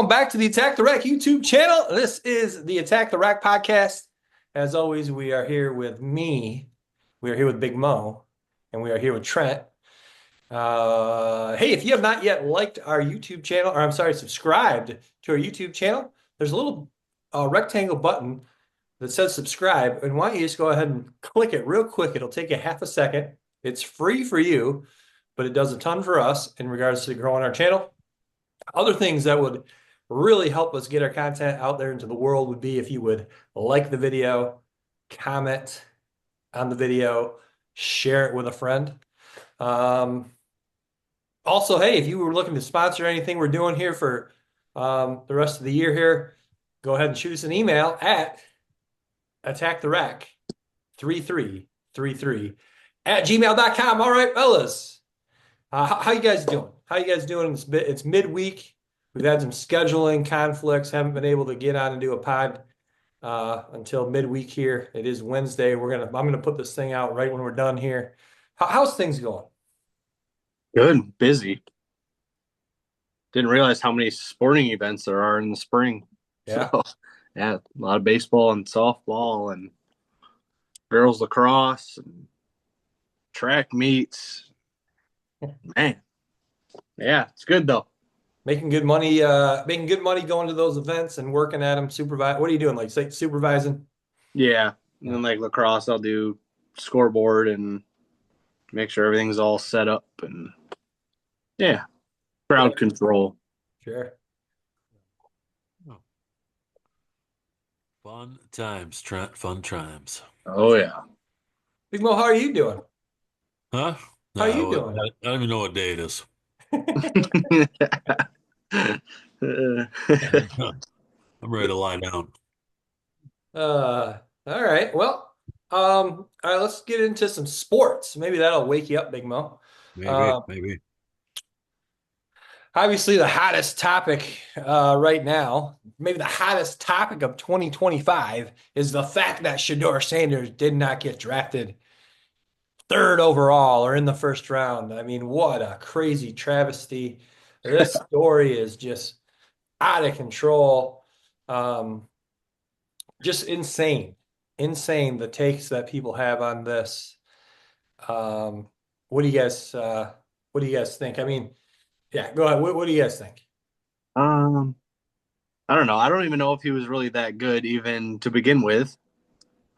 welcome back to the Attack the Rack YouTube channel. This is the Attack the Rack podcast. As always, we are here with me. We are here with Big Mo, and we are here with Trent. Hey, if you have not yet liked our YouTube channel, or I'm sorry, subscribed to our YouTube channel, there's a little rectangle button that says subscribe, and why don't you just go ahead and click it real quick? It'll take you half a second. It's free for you, but it does a ton for us in regards to growing our channel. Other things that would really help us get our content out there into the world would be if you would like the video, comment on the video, share it with a friend. Also, hey, if you were looking to sponsor anything we're doing here for the rest of the year here, go ahead and shoot us an email at attacktherack3333 at gmail.com. All right, fellas. How you guys doing? How you guys doing? It's midweek. We've had some scheduling conflicts. Haven't been able to get on and do a pod until midweek here. It is Wednesday. I'm gonna put this thing out right when we're done here. How's things going? Good, busy. Didn't realize how many sporting events there are in the spring. Yeah. So, yeah, a lot of baseball and softball and girls lacrosse and track meets. Man, yeah, it's good though. Making good money, going to those events and working at them. Supervise. What are you doing? Like say supervising? Yeah, and then like lacrosse, I'll do scoreboard and make sure everything's all set up and yeah, crowd control. Sure. Fun times, Trent. Fun times. Oh yeah. Big Mo, how are you doing? Huh? How are you No, doing? I don't even know what day it is. I'm ready to lie down. All right. Well, all right, let's get into some sports. Maybe that'll wake you up, Big Mo. Maybe, maybe. Obviously, the hottest topic right now, maybe the hottest topic of 2025, is the fact that Shedeur Sanders did not get drafted third overall or in the first round. I mean, what a crazy travesty. This story is just out of control. Just insane. Insane the takes that people have on this. What do you guys think? I mean, yeah, go ahead. What do you guys think? Um, I don't know. I don't even know if he was really that good even to begin with.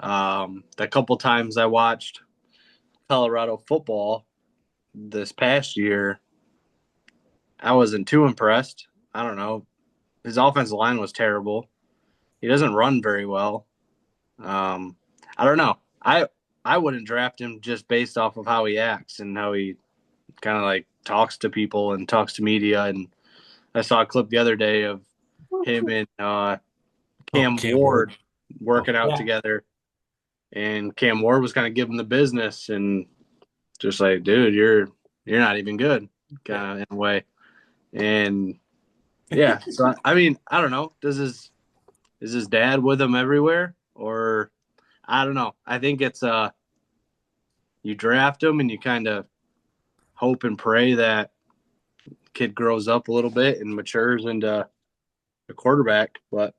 The couple times I watched Colorado football this past year, I wasn't too impressed. I don't know. His offensive line was terrible. He doesn't run very well. I don't know. I wouldn't draft him just based off of how he acts and how he kind of like talks to people and talks to media. And I saw a clip the other day of him and Cam Cam Ward Ward. working out Yeah. together, and Cam Ward was kind of giving the business and just like, dude, you're not even good, kind of in a way. And yeah, so I mean, I don't know. Is his dad with him everywhere, or I don't know. I think it's you draft him and you kind of hope and pray that kid grows up a little bit and matures into a quarterback. But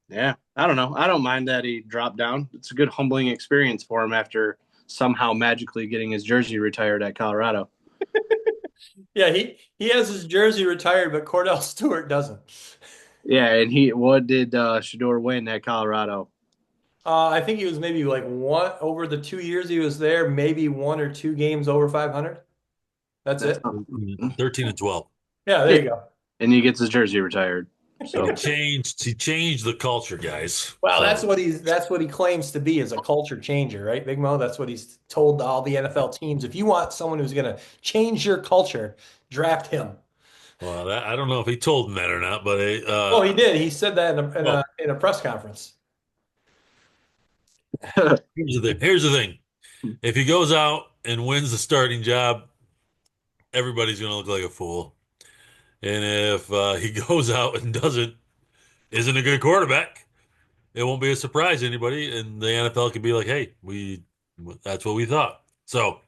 yeah, I don't know. I don't mind that he dropped down. It's a good humbling experience for him after somehow magically getting his jersey retired at Colorado. Yeah, he has his jersey retired, but Cordell Stewart doesn't. Yeah, and what did Shedeur win at Colorado? I think he was maybe like one over the 2 years he was there, maybe one or two games over 500. That's That's it. 13 and 12. Yeah, there you go. and he gets his jersey retired. So He changed the culture, guys. Well, So, that's what he claims to be as a culture changer, right, Big Mo? That's what he's told all the NFL teams. If you want someone who's going to change your culture, draft him. well, I don't know if he told him that or not, but Oh, he did. He said that well, in a press conference. here's the thing. If he goes out and wins the starting job, everybody's going to look like a fool. And if he goes out and isn't a good quarterback, it won't be a surprise to anybody, and the NFL could be like, "Hey, that's what we thought." So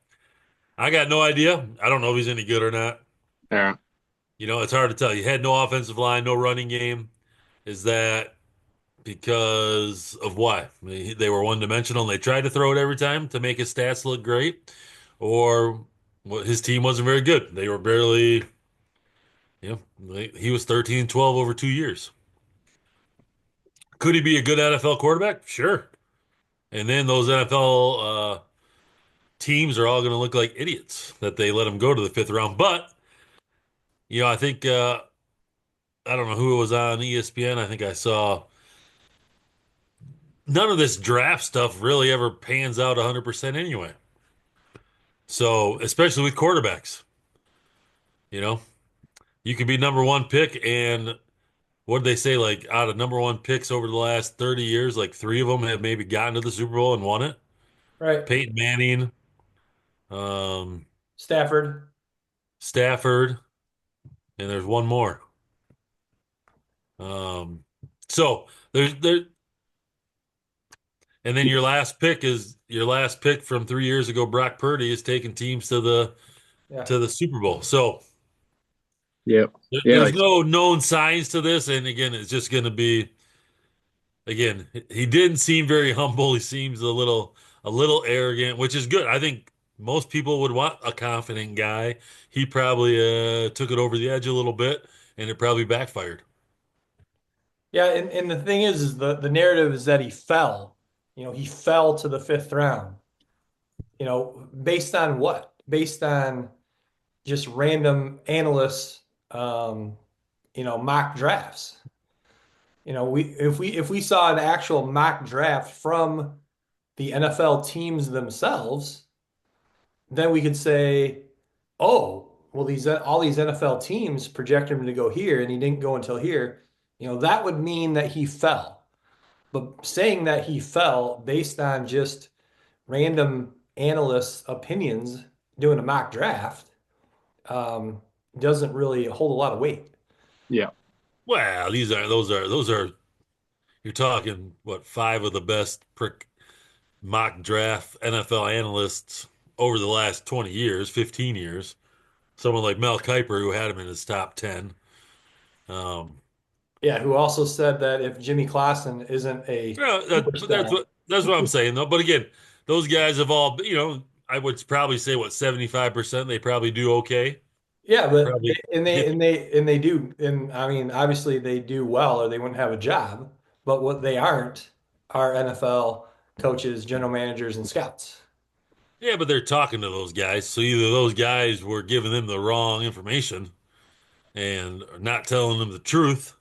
I got no idea. I don't know if he's any good or not. yeah, It's hard to tell. You had no offensive line, no running game. Is that because of why? I mean, they were one dimensional and they tried to throw it every time to make his stats look great, or his team wasn't very good. They were barely, he was 13-12 over 2 years. Could he be a good NFL quarterback? Sure. And then those NFL teams are all going to look like idiots that they let him go to the fifth round. But, I think, I don't know who it was on ESPN. I think I saw none of this draft stuff really ever pans out 100% anyway. So, especially with quarterbacks, you know, you can be number one pick, and what did they say? Like, out of number one picks over the last 30 years, like three of them have maybe gotten to the Super Bowl and won it. Right. Peyton Manning, um, Stafford. Stafford, and there's one more. Um, so there, and then your last pick from 3 years ago. Brock Purdy is taking teams to the Yeah. Super Bowl. So Yep. Yeah, there's like no known signs to this, and again, it's just going to be. Again, he didn't seem very humble. He seems a little arrogant, which is good. I think most people would want a confident guy. He probably took it over the edge a little bit, and it probably backfired. Yeah, and the thing is the narrative is that he fell. He fell to the fifth round. Based on what? Based on just random analysts, mock drafts. If we saw an actual mock draft from the NFL teams themselves, then we could say, oh, well, these all these NFL teams project him to go here, and he didn't go until here. That would mean that he fell. But saying that he fell based on just random analysts' opinions doing a mock draft um, doesn't really hold a lot of weight. yeah. Well, those are you're talking what, five of the best prick mock draft NFL analysts over the last 20 years, 15 years. Someone like Mel Kiper, who had him in his top 10. Um, Yeah, who also said that if Jimmy Clausen isn't a but that's superstar, what I'm saying though. But again, those guys have all, I would probably say what, 75% they probably do okay. yeah, but Probably hit. they do, and I mean, obviously they do well, or they wouldn't have a job. But what they aren't are NFL coaches, general managers, and scouts. Yeah, but they're talking to those guys. So either those guys were giving them the wrong information and are not telling them the truth,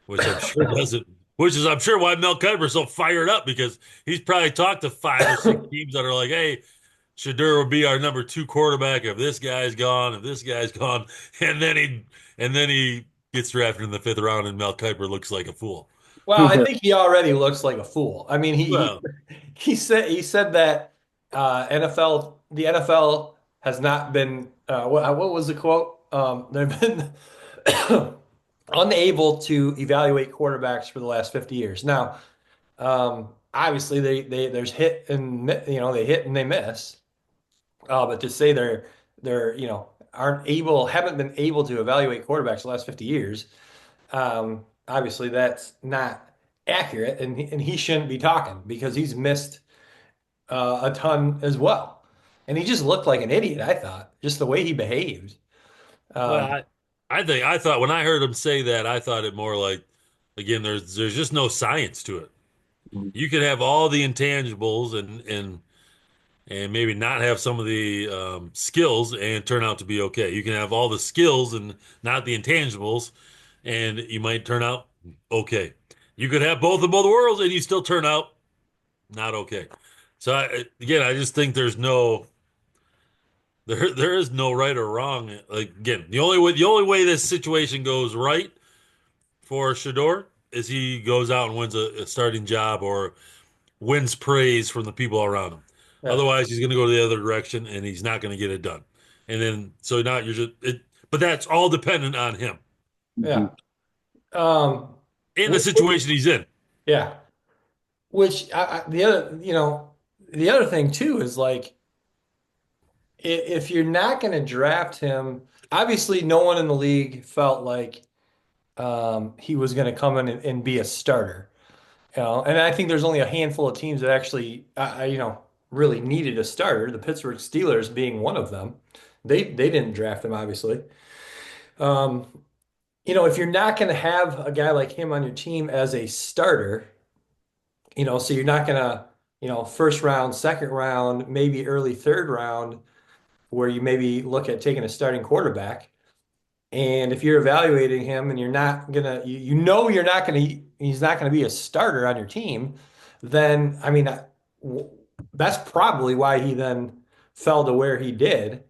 which I'm sure doesn't, which is I'm sure why Mel Kiper's so fired up, because he's probably talked to five or six teams that are like, hey, Shedeur will be our number two quarterback if this guy's gone, if this guy's gone, and then he gets drafted in the fifth round, and Mel Kiper looks like a fool. Well, I think he already looks like a fool. I mean, he Well, he said that the NFL has not been what was the quote? They've been unable to evaluate quarterbacks for the last 50 years. Now, obviously there's hit and they hit and they miss. But to say they're haven't been able to evaluate quarterbacks the last 50 years, obviously that's not accurate, and he shouldn't be talking because he's missed a ton as well. And he just looked like an idiot, I thought, just the way he behaved. well, Um, I thought when I heard him say that, I thought it more like, again, there's just no science to it. You could have all the intangibles and maybe not have some of the skills and turn out to be okay. You can have all the skills and not the intangibles, and you might turn out okay. You could have both of both worlds, and you still turn out not okay. So again, I just think there is no right or wrong. Like, again, the only way this situation goes right for Shedeur is he goes out and wins a starting job or wins praise from the people around him. yeah, Otherwise, he's going to go the other direction and he's not going to get it done. And then, so now you're just it, but that's all dependent on him yeah. Um, and the wh- situation he's in. yeah. Which the other thing too is like if you're not going to draft him, obviously no one in the league felt like he was going to come in and be a starter. And I think there's only a handful of teams that actually, really needed a starter. The Pittsburgh Steelers being one of them. They didn't draft him, obviously. Um, if you're not going to have a guy like him on your team as a starter, so you're not going to, first round, second round, maybe early third round, where you maybe look at taking a starting quarterback. And if you're evaluating him and you're not gonna, you're not gonna, he's not gonna be a starter on your team, then I mean, that's probably why he then fell to where he did.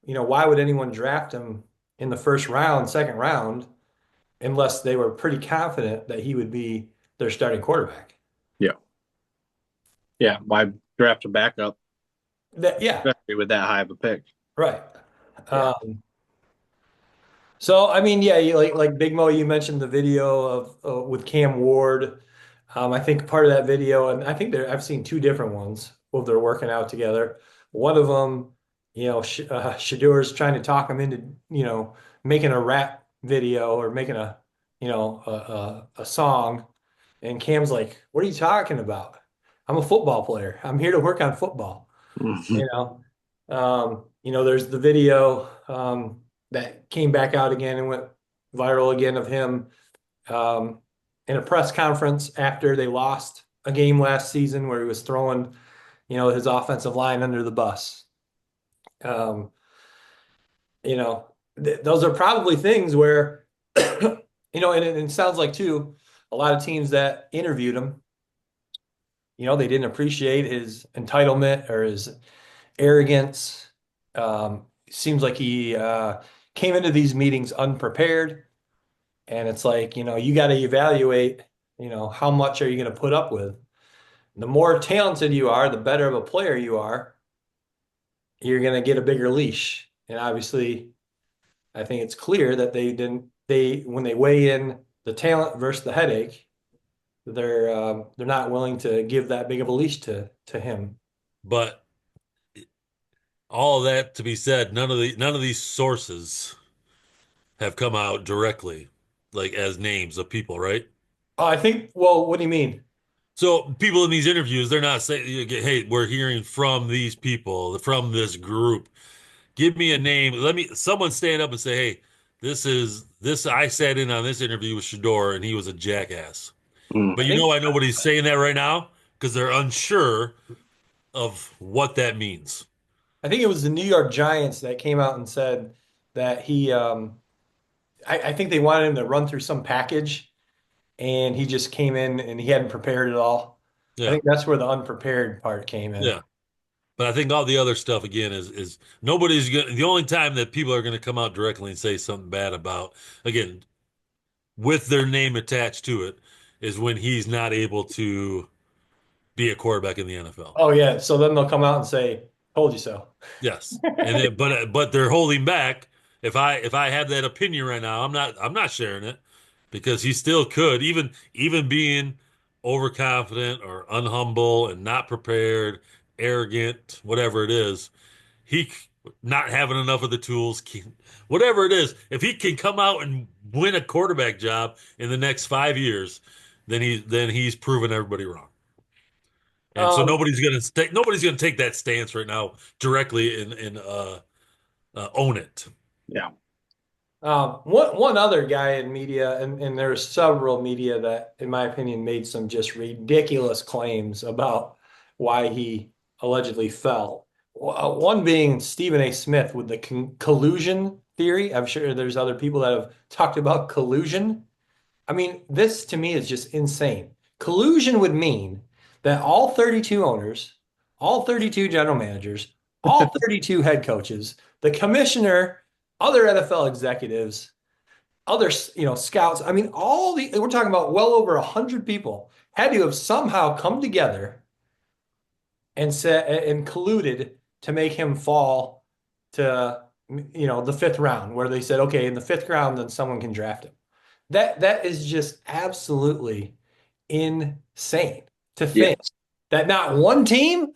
Why would anyone draft him in the first round, second round, unless they were pretty confident that he would be their starting quarterback? Yeah. Yeah. Why draft a backup, Yeah, especially with that high of a pick? right. Yeah. So I mean, yeah, like Big Mo, you mentioned the video of with Cam Ward. I think part of that video, and I think I've seen two different ones where they're working out together. One of them, Shedeur is trying to talk him into, making a rap video or making a song, and Cam's like, "What are you talking about? I'm a football player. I'm here to work on football." Mhm. You know, there's the video that came back out again and went viral again of him um, in a press conference after they lost a game last season where he was throwing, his offensive line under the bus. Um, those are probably things where, and it sounds like too, a lot of teams that interviewed him, they didn't appreciate his entitlement or his arrogance. Seems like he came into these meetings unprepared. And it's like, you got to evaluate, how much are you going to put up with? The more talented you are, the better of a player you are, you're going to get a bigger leash. And obviously, I think it's clear that when they weigh in the talent versus the headache, they're not willing to give that big of a leash to him. But all of that to be said, none of these sources have come out directly, like as names of people, right? Oh, I think, well, what do you mean? So people in these interviews, they're not saying, "Hey, we're hearing from these people, from this group. Give me a name. Let me someone stand up and say, hey, this is this. I sat in on this interview with Shedeur, and he was a jackass." Mm. But I think I know nobody's saying that right now because they're unsure of what that means. I think it was the New York Giants that came out and said that I think they wanted him to run through some package and he just came in and he hadn't prepared at all. I Yeah, think that's where the unprepared part came in. yeah. But I think all the other stuff again is nobody's gonna. The only time that people are going to come out directly and say something bad about again with their name attached to it is when he's not able to be a quarterback in the NFL. Oh yeah, so then they'll come out and say, "Told you so." Yes, and then, but they're holding back. If I have that opinion right now, I'm not sharing it because he still could even being overconfident or unhumble and not prepared, arrogant, whatever it is, he not having enough of the tools, whatever it is. If he can come out and win a quarterback job in the next 5 years, then he's proven everybody wrong. And so Um, nobody's gonna take that stance right now directly and own it. Yeah. one other guy in media, and there's several media that, in my opinion, made some just ridiculous claims about why he allegedly fell. One being Stephen A. Smith with the collusion theory. I'm sure there's other people that have talked about collusion. I mean, this to me is just insane. Collusion would mean that all 32 owners, all 32 general managers, all 32 head coaches, the commissioner, other NFL executives, other, scouts. I mean, we're talking about well over 100 people had to have somehow come together and said and colluded to make him fall to, the fifth round, where they said, okay, in the fifth round, then someone can draft him. That is just absolutely insane to Yeah. think that not one team,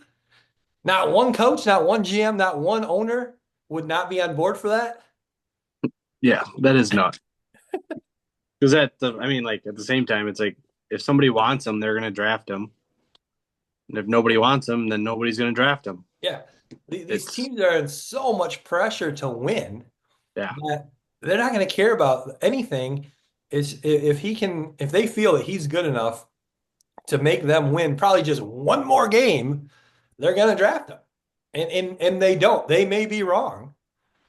Not one coach, not one GM, not one owner would not be on board for that. Yeah, that is nuts. Because I mean, like at the same time, it's like if somebody wants him, they're gonna draft him, and if nobody wants him, then nobody's gonna draft him. Yeah. These It's teams are in so much pressure to win yeah, that they're not going to care about anything. Is if he can, if they feel that he's good enough to make them win probably just one more game, they're going to draft him. And they don't. They may be wrong,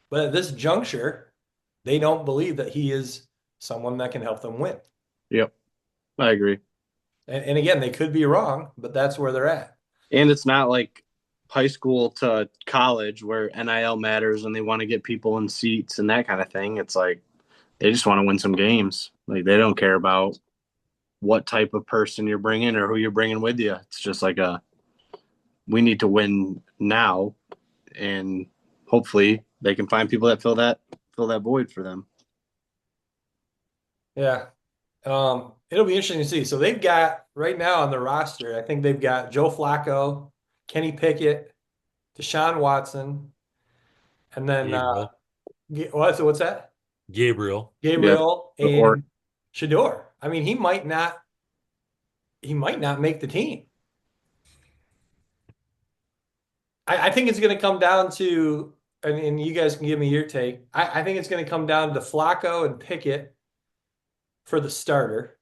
but at this juncture, they don't believe that he is someone that can help them win. yep, I agree. And again, they could be wrong, but that's where they're at. And it's not like high school to college where NIL matters and they want to get people in seats and that kind of thing. It's like they just want to win some games. Like they don't care about what type of person you're bringing or who you're bringing with you. It's just like we need to win now, and hopefully they can find people that fill that void for them. Yeah. It'll be interesting to see. So they've got right now on the roster, I think they've got Joe Flacco, Kenny Pickett, Deshaun Watson, and then Gabriel. what's that? Gabriel. Yeah, Gabriel or and Shedeur. I mean, he might not make the team. I think it's going to come down to, and you guys can give me your take. I think it's going to come down to Flacco and Pickett for the starter.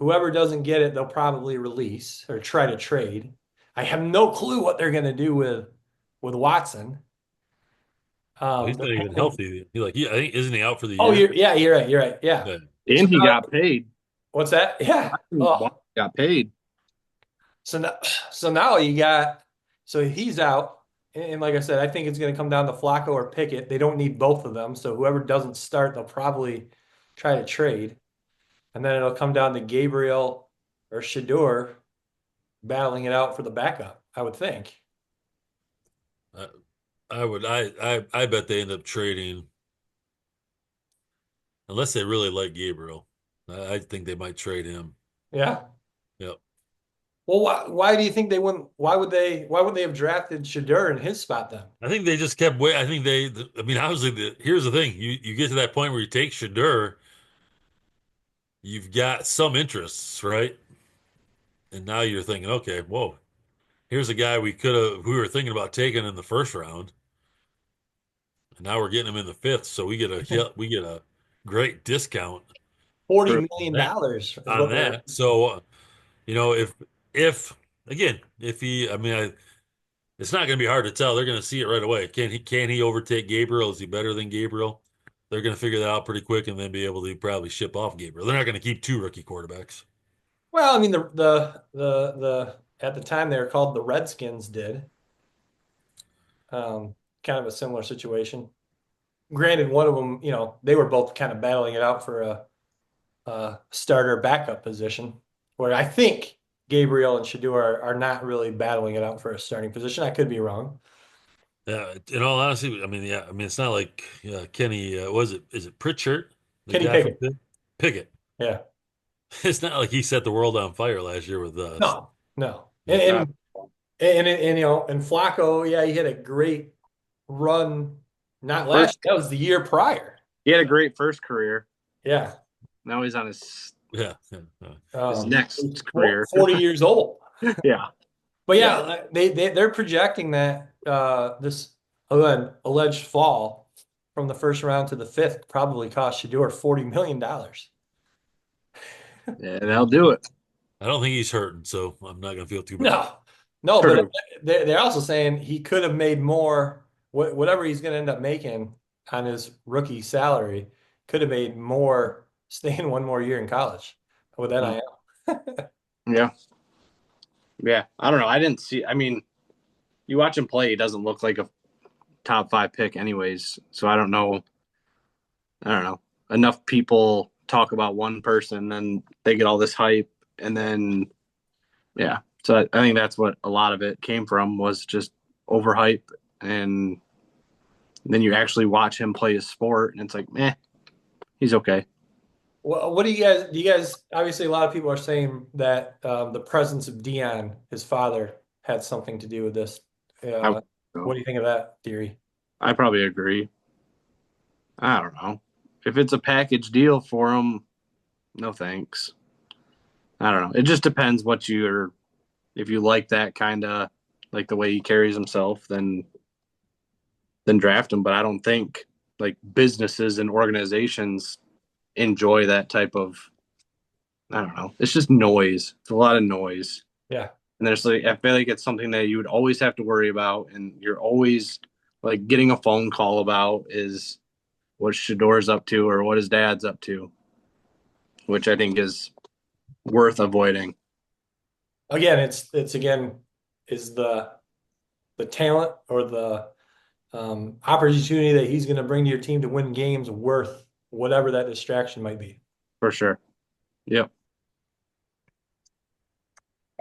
Whoever doesn't get it, they'll probably release or try to trade. I have no clue what they're going to do with Watson. Well, he's not even Depending. healthy. I think isn't he out for the Oh, year? yeah, you're right. You're right. Yeah. Yeah. So and he now, got paid. what's that? Yeah. Oh, Watson got paid. so now, so now you got, so he's out. And like I said, I think it's going to come down to Flacco or Pickett. They don't need both of them. So whoever doesn't start, they'll probably try to trade. And then it'll come down to Gabriel or Shedeur battling it out for the backup, I would think. I, I bet they end up trading unless they really like Gabriel. I think they might trade him. Yeah. Yep. Well, why do you think they wouldn't? Why would they have drafted Shedeur in his spot then? I think they just kept wait. I think I mean, obviously, here's the thing: you get to that point where you take Shedeur, you've got some interests, right? And now you're thinking, okay, whoa, here's a guy we were thinking about taking in the first round, and now we're getting him in the fifth, so we get a great discount Forty True. million that dollars is on what they're. that. So if again, if he, I mean, it's not going to be hard to tell. They're going to see it right away. Can he overtake Gabriel? Is he better than Gabriel? They're going to figure that out pretty quick and then be able to probably ship off Gabriel. They're not going to keep two rookie quarterbacks. Well, I mean the at the time they were called the Redskins did kind of a similar situation. Granted, one of them, they were both kind of battling it out for a starter backup position, where I think Gabriel and Shador are not really battling it out for a starting position. I could be wrong. In all honesty, I mean, yeah, I mean, it's not like Kenny, is it Pritchard, the Kenny guy from Pickett. Pickett? Yeah. It's not like he set the world on fire last year with No, no. And yeah. and and Flacco, yeah, he had a great run, not last First, year, that was the year prior. he had a great first career. Yeah. Now he's on his Yeah, yeah, yeah. his He's next career. 40 years old. Yeah, But yeah, yeah, they're projecting that this alleged fall from the first round to the fifth probably cost Shedeur $40 million. yeah. That'll do it. I don't think he's hurting, so I'm not going to feel too bad. No, no, but True. they're also saying he could have made more, whatever he's going to end up making on his rookie salary, could have made more staying one more year in college with NIL. Yeah, yeah. I don't know. I didn't see. I mean, you watch him play. He doesn't look like a top 5 pick, anyways. So I don't know. I don't know. Enough people talk about one person, then they get all this hype, and then yeah. So I think that's what a lot of it came from was just overhype, and then you actually watch him play his sport, and it's like, he's okay. Well, what do you guys, obviously a lot of people are saying that the presence of Dion, his father, had something to do with this. I would What go. do you think of that theory? I probably agree. I don't know. If it's a package deal for him, no thanks. I don't know. It just depends what you're. If you like that kind of like the way he carries himself, then draft him. But I don't think like businesses and organizations enjoy that type of. I don't know. It's just noise. It's a lot of noise. Yeah. And there's like I feel like it's something that you would always have to worry about, and you're always like getting a phone call about is what Shedor's up to or what his dad's up to, which I think is worth avoiding Again, it's again is the talent or the opportunity that he's going to bring to your team to win games worth whatever that distraction might be. for sure. Yep.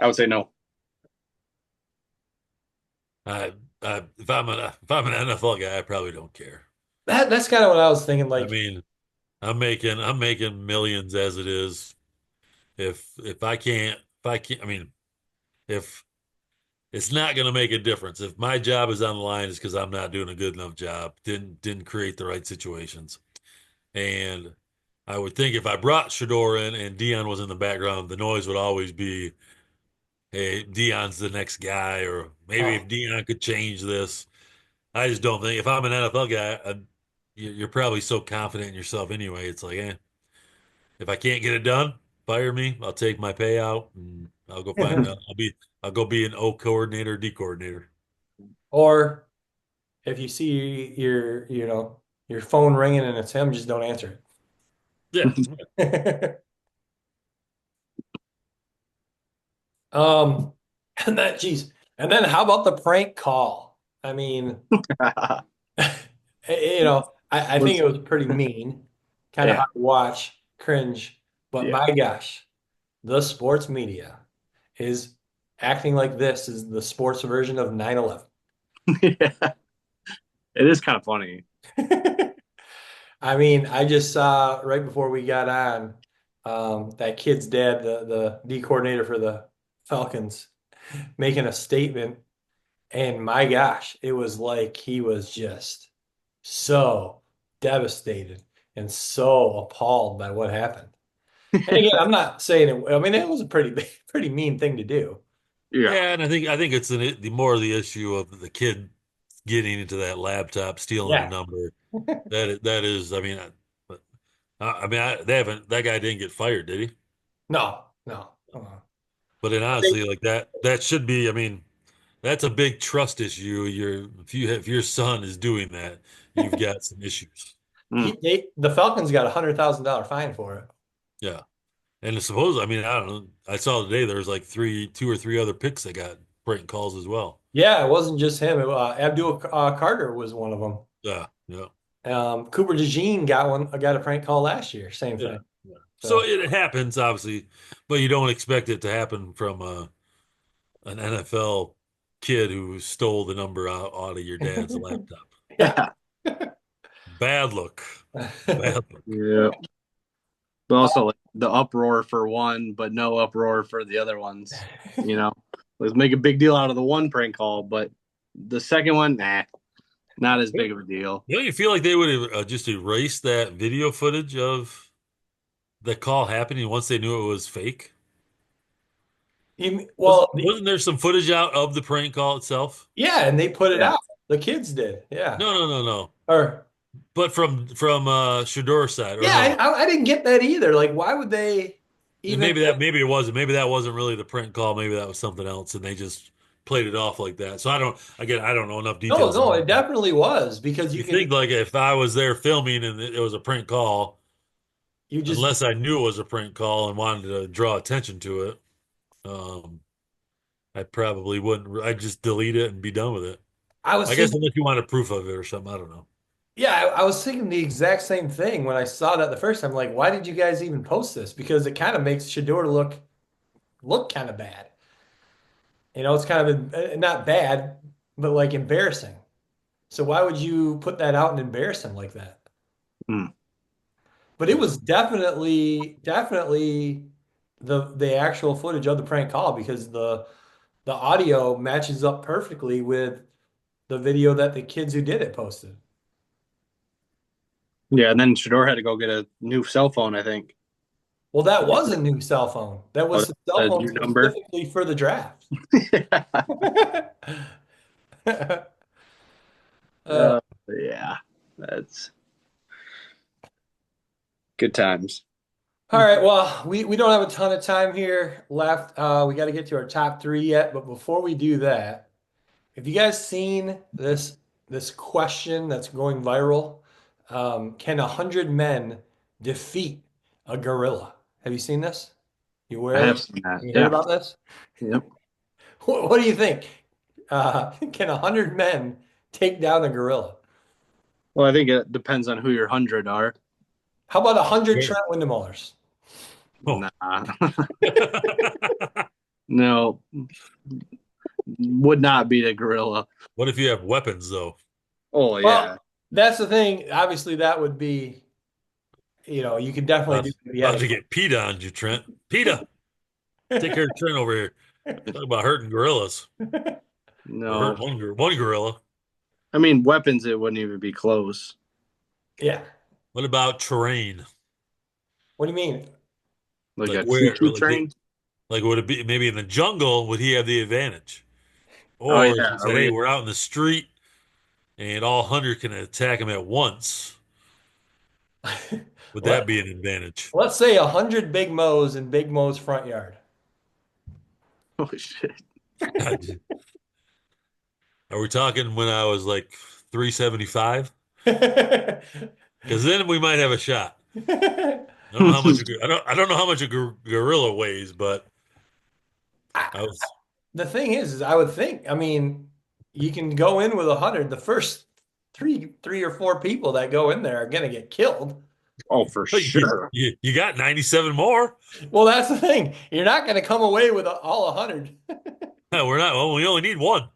I would say no. I, if I'm an NFL guy, I probably don't care. That's kind of what I was thinking. I Like, mean, I'm making millions as it is. If I can't, I mean, if it's not going to make a difference. If my job is on the line, it's because I'm not doing a good enough job. Didn't create the right situations. And I would think if I brought Shedeur in and Dion was in the background, the noise would always be, "Hey, Dion's the next guy," or maybe oh, if Dion could change this. I just don't think if I'm an NFL guy, you're probably so confident in yourself anyway. It's like, if I can't get it done, fire me. I'll take my payout and I'll go find. I'll go be an O coordinator, D coordinator. or if you see your phone ringing and it's him, just don't answer Yeah. it. Um, and that, geez, and then how about the prank call? I mean, I think Was it was pretty mean, kind of yeah hard to watch, cringe, but yeah my gosh, the sports media is acting like this is the sports version of 9/11. yeah. It is kind of funny. I mean, I just saw right before we got on that kid's dad, the D coordinator for the Falcons, making a statement. And my gosh, it was like he was just so devastated and so appalled by what happened. And again, I'm not saying it, I mean, it was a pretty mean thing to do. Yeah. Yeah, and I think it's the more of the issue of the kid getting into that laptop, stealing a Yeah. number. That is, I mean, they haven't. That guy didn't get fired, did he? No, no. But then I think honestly, like that should be. I mean, that's a big trust issue. If your son is doing that, you've got some issues. Mm. the Falcons got $100,000 fine for it. Yeah, and suppose I mean I don't know. I saw today there's like two or three other picks that got prank calls as well. Yeah, it wasn't just him. Abdul Carter was one of them. Yeah, yeah, Cooper DeJean got a prank call last year. Same yeah, thing. yeah. So So it happens obviously, but you don't expect it to happen from an NFL kid who stole the number out of your dad's laptop. yeah. Bad look. Bad look. Yeah. But also like the uproar for one, but no uproar for the other ones. You know, let's make a big deal out of the one prank call, but the second one, nah, not as big of a deal. Don't you feel like they would have just erased that video footage of the call happening once they knew it was fake? Was, Well, wasn't there some footage out of the prank call itself? yeah, and they put it Yeah. out. The kids did. Yeah. No, no, no, no. Or But from Shedeur's side, or yeah, no? I didn't get that either. Like, why would they And even? maybe that wasn't really the prank call. Maybe that was something else, and they just played it off like that. So I don't know enough No, details no, on it it. definitely was because You think like if I was there filming and it was a prank call, you just unless I knew it was a prank call and wanted to draw attention to it, um, I probably wouldn't. I'd just delete it and be done with it. I was I guess thinking, unless you want a proof of it or something. I don't know. yeah, I was thinking the exact same thing when I saw that the first time. Like, why did you guys even post this? Because it kind of makes Shedeur look kind of bad. It's kind of not bad, but like embarrassing. So why would you put that out and embarrass him like that? Mm. But it Yeah. was definitely the actual footage of the prank call because the the audio matches up perfectly with the video that the kids who did it posted. Yeah, and then Shedeur had to go get a new cell phone, I think. Well, that was a new cell phone. That Oh, was that's a cell a phone new number. specifically for the draft. Uh, Yeah, that's good times. all right. Well, we don't have a ton of time here left. We got to get to our top three yet. But before we do that, have you guys seen this question that's going viral? Can 100 men defeat a gorilla? Have you seen this? You I aware of have this? seen that. You heard Yeah. about this? Yep. What do you think? Can 100 men take down a gorilla? Well, I think it depends on who your 100 are. How about 100 Sure. Trent Windemallers? Oh. Nah. No, would not beat a gorilla. What if you have weapons though? Oh Well, yeah. that's the thing. Obviously, that would be, you could definitely do About, it if you had about to get PETA on you, Trent. PETA, take care of Trent over here. Talk about hurting gorillas. Or hurt No. one gorilla. I mean, weapons, it wouldn't even be close. Yeah. What about terrain? What do you mean? Like Like a where, choo-choo like, train. like would it be maybe in the jungle? Would he have the advantage? Oh Or if yeah. you Are said, "Hey, we? we're out in the street and all 100 can attack him at once," would that Let, be an advantage? let's say 100 Big Mo's in Big Mo's front yard. Oh shit. Are we talking when I was like 375? Because then we might have a shot. I don't know how much I don't know how much a gorilla weighs, but I, I was the thing is I would think, I mean, you can go in with 100. The first three or four people that go in there are going to get killed. Oh, for sure. you got 97 more. Well, that's the thing. You're not going to come away with all 100. We're not. Well, we only need one.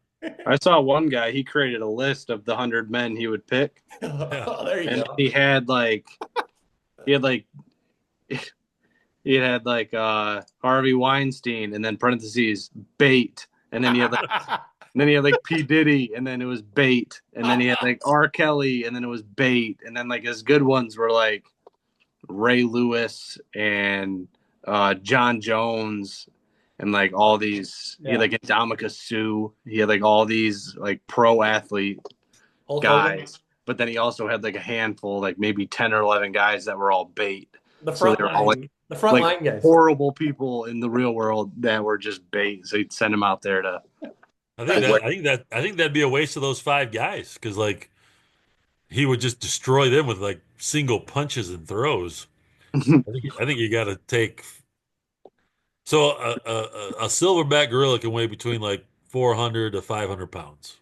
I saw one guy. He created a list of the 100 men he would pick, Yeah. Oh, there you and go. he had like he had like Harvey Weinstein, and then parentheses bait, and then he had like and then he had like P Diddy, and then it was bait, and then he had like R Kelly, and then it was bait, and then like his good ones were like Ray Lewis and John Jones and like all these. He had Yeah. like Indomika Sue. He had like all these like pro athlete Hulk Hogan, guys, but then he also had like a handful, like maybe 10 or 11 guys that were all bait. the So front they were all line, the front like line guys. horrible people in the real world that were just bait. So he'd send them out there to like what? I think that'd be a waste of those five guys because like he would just destroy them with like single punches and throws. I think you got to take. So a silverback gorilla can weigh between like 400 to 500 pounds,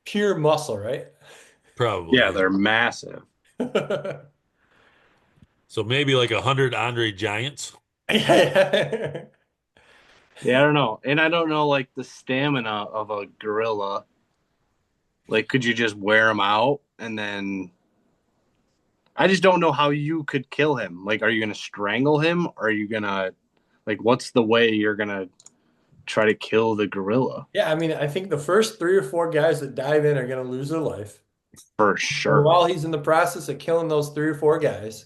Pure muscle, right? Yeah, probably. Yeah. they're massive. So maybe like 100 Andre Giants. Yeah. Yeah, I don't know. And I don't know like the stamina of a gorilla. Like, could you just wear him out and then I just don't know how you could kill him. Like, are you gonna strangle him? Or are you gonna like what's the way you're gonna try to kill the gorilla? Yeah, I mean, I think the first three or four guys that dive in are going to lose their life. For And sure. while he's in the process of killing those three or four guys,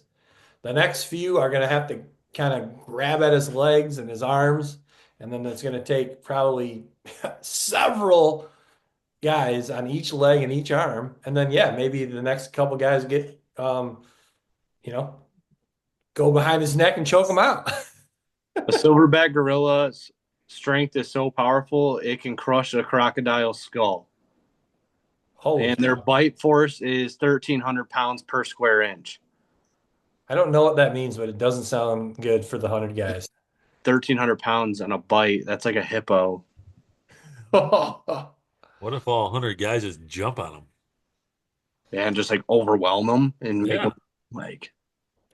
the next few are going to have to kind of grab at his legs and his arms. And then it's going to take probably several guys on each leg and each arm. And then, yeah, maybe the next couple guys get, you know, go behind his neck and choke him out. A silverback gorilla's strength is so powerful it can crush a crocodile's skull. Holy, And their bite force is 1,300 pounds per square inch. I don't know what that means, but it doesn't sound good for the 100 guys. 1,300 pounds on a bite. That's like a hippo. What if all 100 guys just jump on him? And just like overwhelm them and make them Yeah. like make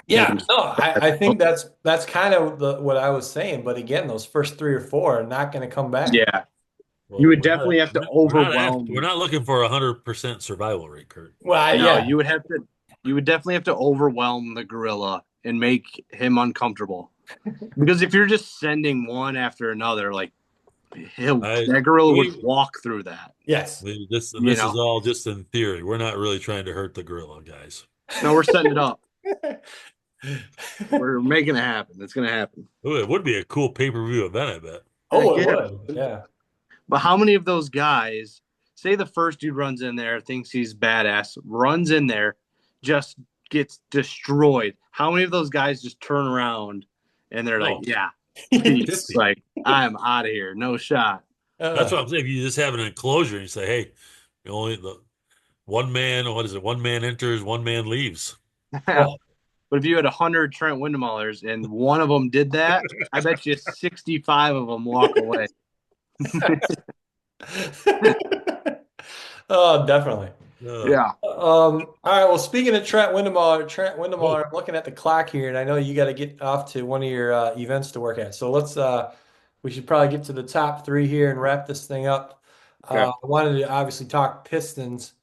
Yeah, them. no, I think that's kind of what I was saying. But again, those first three or four are not going to come back. Yeah, you Well, would definitely have to we're overwhelm. not looking for 100% survival rate, Kurt. Well, No, yeah, you would definitely have to overwhelm the gorilla and make him uncomfortable. Because if you're just sending one after another, like I That gorilla would we walk through that. Yes. You this is know, all just in theory. We're not really trying to hurt the gorilla, guys. no, we're setting it up. We're making it happen. It's gonna happen. Ooh, it would be a cool pay-per-view event, I bet. Heck Oh, it yeah. would. Yeah. But how many of those guys, say the first dude runs in there, thinks he's badass, runs in there, just gets destroyed? How many of those guys just turn around and they're like, Oh, yeah, peace. 50. Like, I'm out of here. No shot. That's Uh, what I'm saying. If you just have an enclosure and you say, hey, only the one man, what is it? One man enters, one man leaves. But well, if you had 100 Trent Windemallers and one of them did that, I bet you 65 of them walk away. oh, definitely. Yeah. All right. Well, speaking of Trent Oh, Windemar, I'm looking at the clock here, and I know you got to get off to one of your events to work at. So we should probably get to the top three here and wrap this thing up. Okay. I wanted to obviously talk Pistons,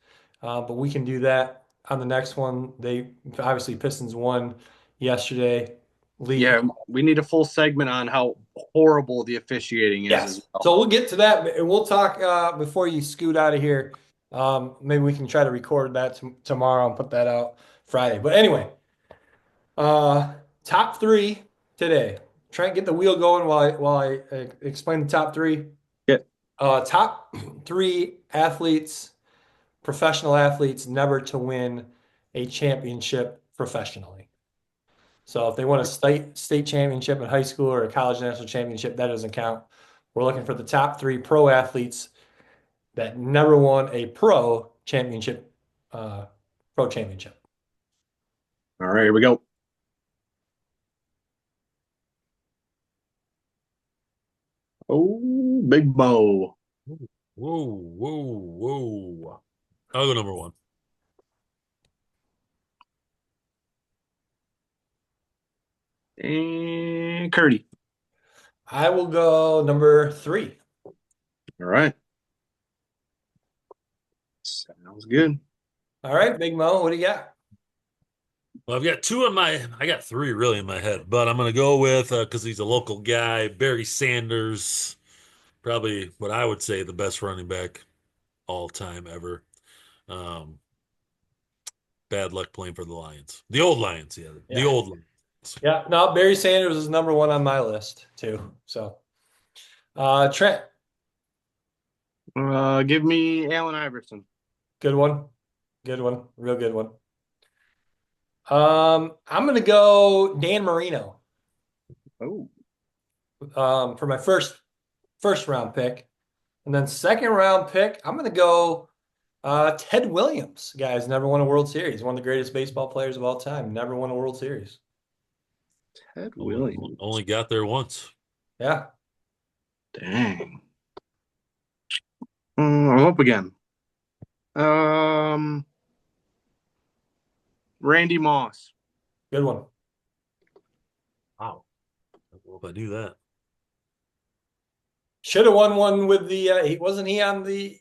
but we can do that on the next one. They obviously Pistons won yesterday. Lead. Yeah. We need a full segment on how horrible the officiating is as Yes. well. So we'll get to that, and we'll talk before you scoot out of here. Maybe we can try to record that tomorrow and put that out Friday. But anyway, uh, top three today. Try and get the wheel going while I explain the top three. Yeah. Top three athletes, professional athletes, never to win a championship professionally. So if they won a state championship in high school or a college national championship, that doesn't count. We're looking for the top three pro athletes that never won a uh, pro championship. All right, here we go. Oh, Big Bo. whoa, whoa, whoa. I'll go number one. And Curdy. I will go number three. All right. Sounds good. All right, Big Mo, what do you got? Well, I got three really in my head, but I'm going to go with, because he's a local guy, Barry Sanders, probably what I would say the best running back all time ever. Um, Bad luck playing for the Lions. The old Lions, yeah. The Yeah. old Lions. Yeah, no, Barry Sanders is number one on my list too. So, Trent, Give me Allen Iverson. good one. Good one. Real good one. I'm gonna go Dan Marino, Oh, for my first round pick. And then second round pick, I'm gonna go Ted Williams. Guys, never won a World Series. One of the greatest baseball players of all time. Never won a World Series. Ted Only, Williams. only got there once. Yeah. Dang. I'm up again. Um, Randy Moss. Good one. Wow. I don't know if I knew that. Should have won one with the wasn't he on the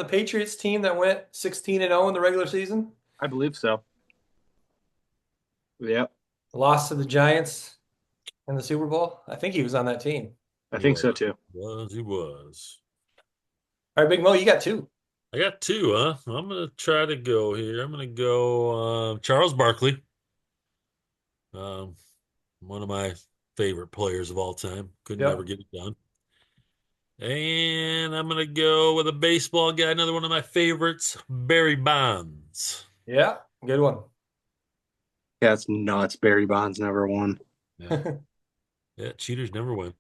Patriots team that went 16-0 in the regular season? I believe so. Yep, Lost to the Giants in the Super Bowl. I think he was on that team. I He think was. so too. He was. All right, Big Mo, you got two. I got two, huh? I'm going to try to go here. I'm going to go Charles Barkley. Um, One of my favorite players of all time. Could never Yep. get it done. And I'm going to go with a baseball guy, another one of my favorites, Barry Bonds. Yeah. Good one. Yeah, it's nuts. Barry Bonds never won. Yeah. Yeah, cheaters never win.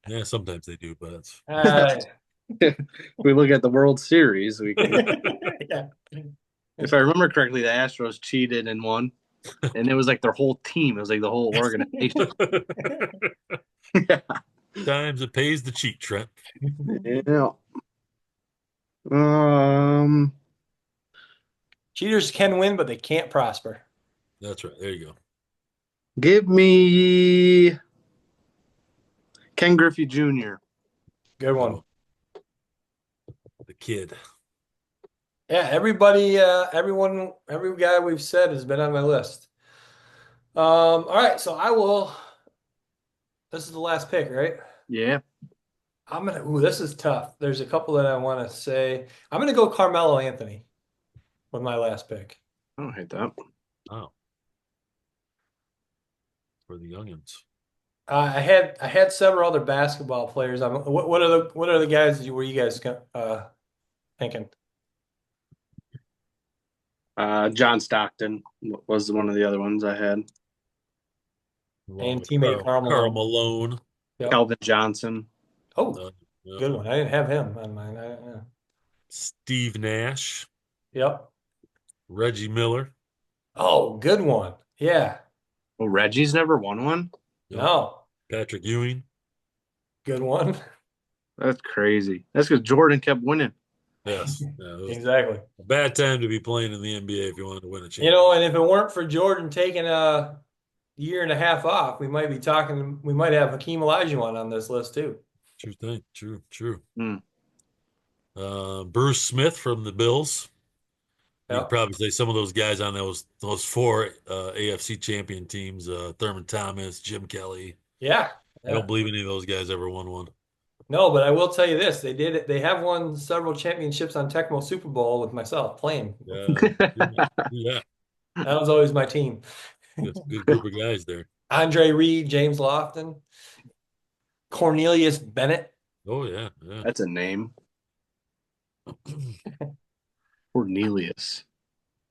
Yeah, sometimes they do, but it's All right. If we look at the World Series, we can. Yeah. If I remember correctly, the Astros cheated and won, and it was like their whole team. It was like the whole organization. Yeah. times it pays to cheat, Trent. Yeah. Um, Cheaters can win, but they can't prosper. That's right. There you go. Give me Ken Griffey Jr. Good one. Oh, the kid. Yeah, every guy we've said has been on my list. All right, so this is the last pick, right? Yeah. This is tough. There's a couple that I want to say. I'm gonna go Carmelo Anthony with my last pick. I don't hate that. Oh, for the youngins. I had several other basketball players. What are the guys were you guys thinking? John Stockton was one of the other ones I had. Along And with teammate Karl Karl Malone. Malone. Yep. Calvin Johnson. Oh, Yeah. good one. I didn't have him on mine. Yeah. Steve Nash. Yep. Reggie Miller. Oh, good one. Yeah. Oh, Reggie's never won one? Nope. No. Patrick Ewing. Good one. That's crazy. That's because Jordan kept winning. Yes. Yeah, it was Exactly. a bad time to be playing in the NBA if you wanted to win a You know, and championship. if it weren't for Jordan taking a year and a half off, we might have Hakeem Olajuwon on this list too. True thing. True, true. Hmm. Bruce Smith from the Bills. You could Yep. probably say some of those guys on those four AFC champion teams, Thurman Thomas, Jim Kelly. Yeah. I don't Yeah. believe any of those guys ever won one. No, but I will tell you this. They did it. They have won several championships on Tecmo Super Bowl with myself playing. Yeah. Yeah. That was always my team. Good group of guys there. Andre Reed, James Lofton, Cornelius Bennett. Oh yeah, yeah. That's a name. Cornelius.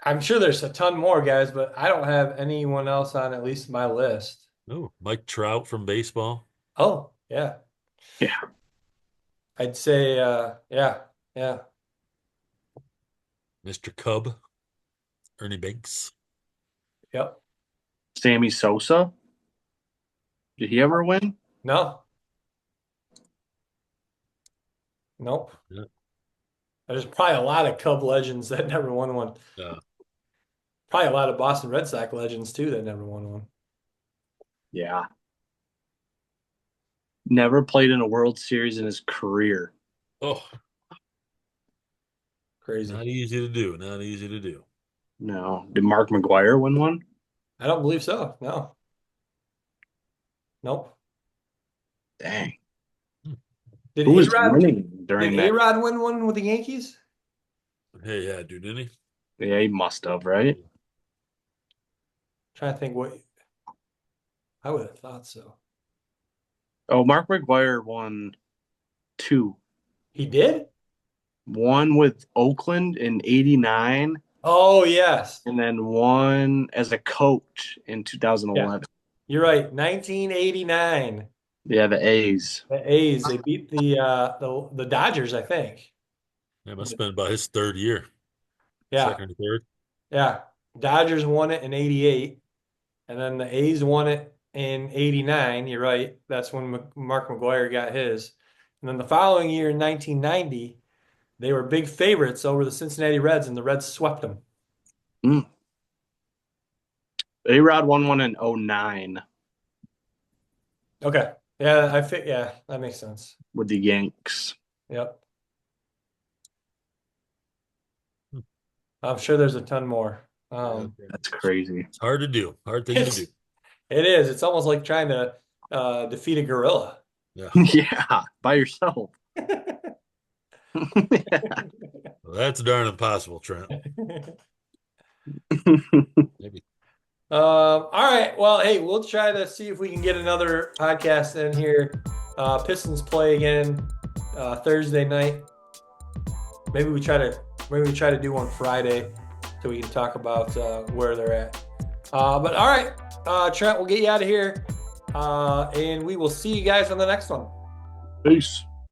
I'm sure there's a ton more guys, but I don't have anyone else on at least my list. Oh, Mike Trout from baseball. Oh, yeah. Yeah. I'd say, yeah, yeah. Mr. Cub, Ernie Banks. Yep. Sammy Sosa. Did he ever win? No. Nope. Yeah. There's probably a lot of Cub legends that never won one. Yeah. Probably a lot of Boston Red Sox legends too that never won one. Yeah. Never played in a World Series in his career. Oh, Crazy. not easy to do. Not easy to do. No. Did Mark McGuire win one? I don't believe so. No. Nope. Dang. Did Who was A-Rod winning during did that? A-Rod win one with the Yankees? Hey, yeah, dude, didn't he? Yeah, he must have, right? Trying to think what I would have thought so. Oh, Mark McGuire won two. He did? One with Oakland in '89, Oh, yes. and then one as a coach in 2011. You're right. 1989. Yeah, the A's. The A's, they beat the Dodgers, I think. That must have been about his third year. Yeah. Second or third. Yeah. Dodgers won it in 88, and then the A's won it in 89. You're right. That's when Mark McGuire got his. And then the following year in 1990, they were big favorites over the Cincinnati Reds, and the Reds swept them. A-Rod won one in '09 Okay. Yeah, that makes sense. with the Yanks. Yep. I'm sure there's a ton more. That's crazy. It's hard to do. Hard thing to do. It is. It's almost like trying to defeat a gorilla. Yeah. Yeah, by yourself. Well, that's darn impossible, Trent. Maybe. All right. Well, hey, we'll try to see if we can get another podcast in here. Pistons play again Thursday night. Maybe we try to do one Friday so we can talk about where they're at. But all right, Trent, we'll get you out of here, and we will see you guys on the next one. Peace.